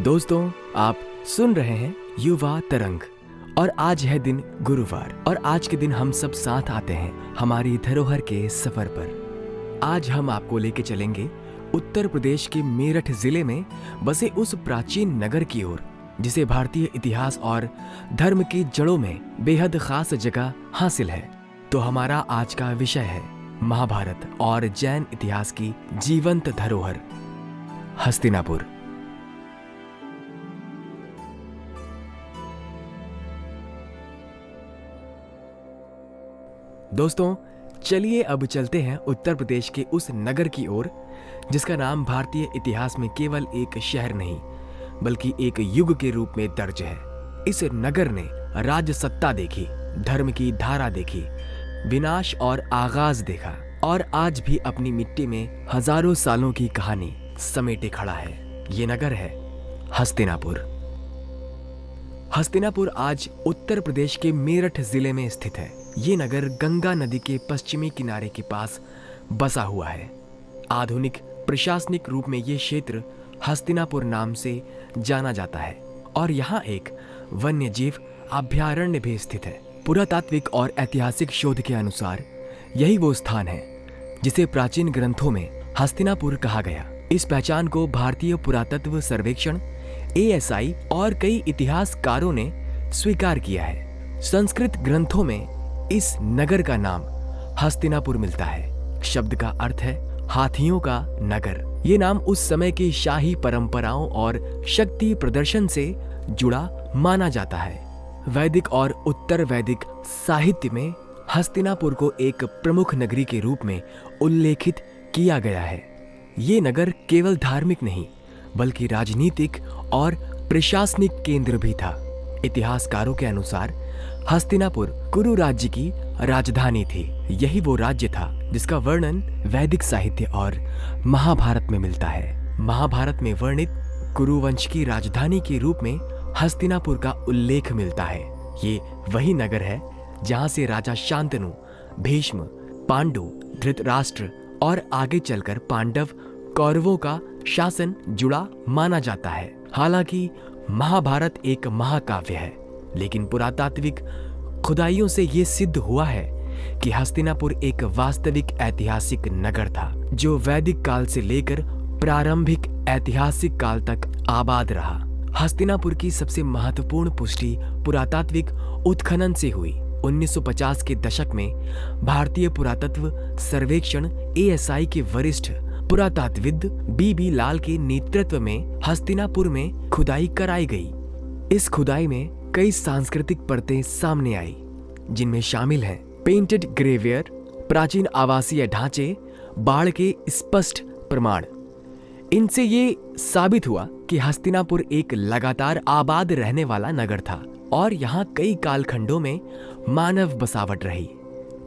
दोस्तों, आप सुन रहे हैं युवा तरंग और आज है दिन गुरुवार और आज के दिन हम सब साथ आते हैं हमारी धरोहर के सफर पर। आज हम आपको लेके चलेंगे उत्तर प्रदेश के मेरठ जिले में बसे उस प्राचीन नगर की ओर जिसे भारतीय इतिहास और धर्म की जड़ों में बेहद खास जगह हासिल है। तो हमारा आज का विषय है महाभारत और जैन इतिहास की जीवंत धरोहर हस्तिनापुर। दोस्तों, चलिए अब चलते हैं उत्तर प्रदेश के उस नगर की ओर जिसका नाम भारतीय इतिहास में केवल एक शहर नहीं बल्कि एक युग के रूप में दर्ज है। इस नगर ने राज सत्ता देखी, धर्म की धारा देखी, विनाश और आगाज देखा और आज भी अपनी मिट्टी में हजारों सालों की कहानी समेटे खड़ा है। ये नगर है हस्तिनापुर। हस्तिनापुर आज उत्तर प्रदेश के मेरठ जिले में स्थित है। ये नगर गंगा नदी के पश्चिमी किनारे के पास बसा हुआ है। आधुनिक प्रशासनिक रूप में ये क्षेत्र हस्तिनापुर नाम से जाना जाता है और यहाँ एक वन्यजीव अभयारण्य भी स्थित है। पुरातात्विक और ऐतिहासिक शोध के अनुसार यही वो स्थान है जिसे प्राचीन ग्रंथों में हस्तिनापुर कहा गया। इस पहचान को भारतीय पुरातत्व सर्वेक्षण ASI और कई इतिहासकारों ने स्वीकार किया है। संस्कृत ग्रंथों में इस नगर का नाम हस्तिनापुर मिलता है। शब्द का अर्थ है हाथियों का नगर। ये नाम उस समय की शाही परंपराओं और शक्ति प्रदर्शन से जुड़ा माना जाता है। वैदिक और उत्तर वैदिक साहित्य में हस्तिनापुर को एक प्रमुख नगरी के रूप में उल्लेखित किया गया है। ये नगर केवल धार्मिक नहीं बल्कि राजनीतिक और प्रशासनिक केंद्र भी था। इतिहासकारों के अनुसार हस्तिनापुर कुरु राज्य की राजधानी थी। यही वो राज्य था जिसका वर्णन वैदिक साहित्य और महाभारत में मिलता है। महाभारत में वर्णित कुरु वंश की राजधानी के रूप में हस्तिनापुर का उल्लेख मिलता है। ये वही नगर है जहां से राजा शांतनु, भीष्म, पांडु, धृतराष्ट्र और आगे चलकर पांडव कौरवों का शासन जुड़ा माना जाता है। हालांकि महाभारत एक महाकाव्य है, लेकिन पुरातात्विक खुदाइयों से ये सिद्ध हुआ है कि हस्तिनापुर एक वास्तविक ऐतिहासिक नगर था जो वैदिक काल से लेकर प्रारंभिक ऐतिहासिक काल तक आबाद रहा। हस्तिनापुर की सबसे महत्वपूर्ण पुष्टि पुरातात्विक उत्खनन से हुई। 1950 के दशक में भारतीय पुरातत्व सर्वेक्षण ASI के वरिष्ठ पुरातात्विद BB लाल के नेतृत्व में हस्तिनापुर में खुदाई कराई गई। इस खुदाई में कई सांस्कृतिक परतें सामने आई जिनमें शामिल हैं पेंटेड ग्रेवियर, प्राचीन आवासीय ढांचे, बाढ़ के स्पष्ट प्रमाण। इनसे ये साबित हुआ कि हस्तिनापुर एक लगातार आबाद रहने वाला नगर था और यहाँ कई कालखंडों में मानव बसावट रही।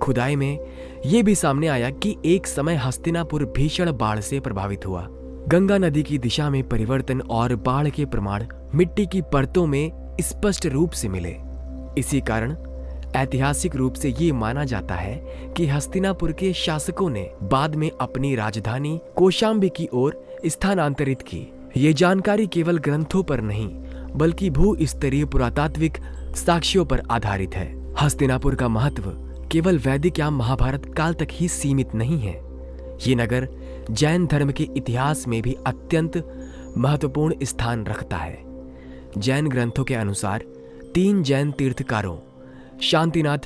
खुदाई में ये भी सामने आया कि एक समय हस्तिनापुर भीषण बाढ़ से प्रभावित हुआ। गंगा नदी की दिशा में परिवर्तन और बाढ़ के प्रमाण मिट्टी की परतों में स्पष्ट रूप से मिले। इसी कारण ऐतिहासिक रूप से ये माना जाता है कि हस्तिनापुर के शासकों ने बाद में अपनी राजधानी कौशाम्बी की ओर स्थानांतरित की। ये जानकारी केवल ग्रंथों पर नहीं बल्कि भू-स्तरीय पुरातात्विक साक्ष्यों पर आधारित है। हस्तिनापुर का महत्व केवल वैदिक या महाभारत काल तक ही सीमित नहीं है। ये नगर जैन धर्म के इतिहास में भी अत्यंत महत्वपूर्ण स्थान रखता है। जैन ग्रंथों के अनुसार 3 जैन तीर्थकारों शांतिनाथ,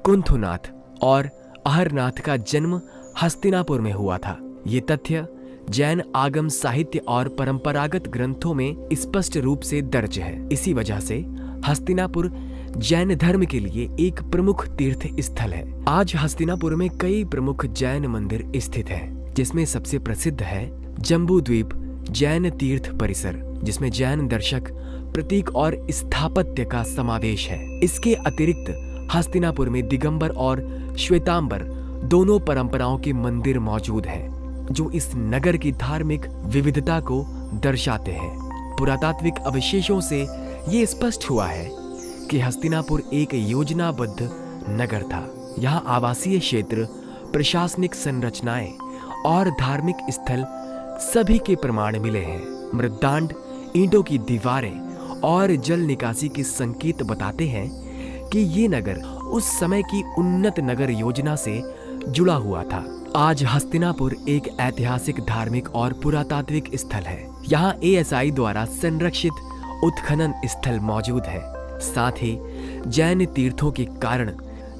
कुंथुनाथ और अहरनाथ का जन्म हस्तिनापुर में हुआ था। ये तथ्य जैन आगम साहित्य और परंपरागत ग्रंथों में स्पष्ट रूप से दर्ज है। इसी वजह से हस्तिनापुर जैन धर्म के लिए एक प्रमुख तीर्थ स्थल है। आज हस्तिनापुर में कई प्रमुख जैन मंदिर स्थित हैं, जिसमें सबसे प्रसिद्ध है जम्बू द्वीप जैन तीर्थ परिसर, जिसमें जैन दर्शक, प्रतीक और स्थापत्य का समावेश है। इसके अतिरिक्त हस्तिनापुर में दिगंबर और श्वेतांबर दोनों परंपराओं के मंदिर मौजूद हैं, जो इस नगर की धार्मिक विविधता को दर्शाते हैं। पुरातात्विक अवशेषों से ये स्पष्ट हुआ है कि हस्तिनापुर एक योजनाबद्ध नगर था। यहाँ आवासीय क्षेत्र, प्रशासनिक संरचनाएं और धार्मिक स्थल सभी के प्रमाण मिले हैं। मृदांड ईंटों की दीवारें और जल निकासी के संकेत बताते हैं कि ये नगर उस समय की उन्नत नगर योजना से जुड़ा हुआ था। आज हस्तिनापुर एक ऐतिहासिक, धार्मिक और पुरातात्विक स्थल है। यहाँ ASI द्वारा संरक्षित उत्खनन स्थल मौजूद है। साथ ही जैन तीर्थों के कारण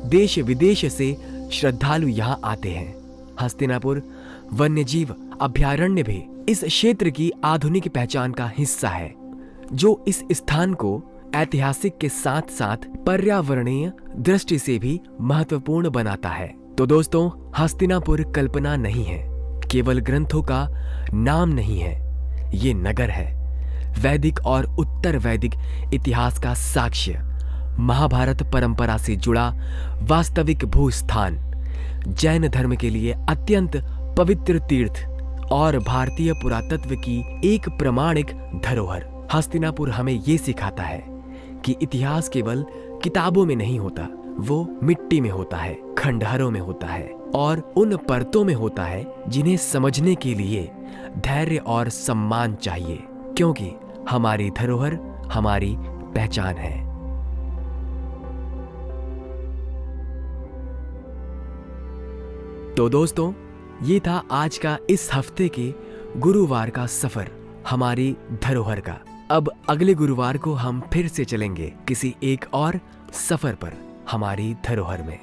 देश विदेश से श्रद्धालु यहाँ आते हैं। हस्तिनापुर वन्यजीव अभयारण्य भी इस क्षेत्र की आधुनिक पहचान का हिस्सा है, जो इस स्थान को ऐतिहासिक के साथ साथ पर्यावरणीय दृष्टि से भी महत्वपूर्ण बनाता है। तो दोस्तों, हस्तिनापुर कल्पना नहीं है, केवल ग्रंथों का नाम नहीं है, ये नगर है। वैदिक और उत्तर वैदिक इतिहास का साक्ष्य, महाभारत परंपरा से जुड़ा वास्तविक भूस्थान, जैन धर्म के लिए अत्यंत पवित्र तीर्थ और भारतीय पुरातत्व की एक प्रामाणिक धरोहर। हस्तिनापुर हमें ये सिखाता है कि इतिहास केवल किताबों में नहीं होता, वो मिट्टी में होता है, खंडहरों में होता है और उन परतों में होता है जिन्हें समझने के लिए धैर्य और सम्मान चाहिए, क्योंकि हमारी धरोहर हमारी पहचान है। तो दोस्तों, ये था आज का इस हफ्ते के गुरुवार का सफर हमारी धरोहर का। अब अगले गुरुवार को हम फिर से चलेंगे किसी एक और सफर पर हमारी धरोहर में।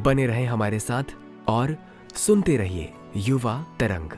बने रहें हमारे साथ और सुनते रहिए युवा तरंग।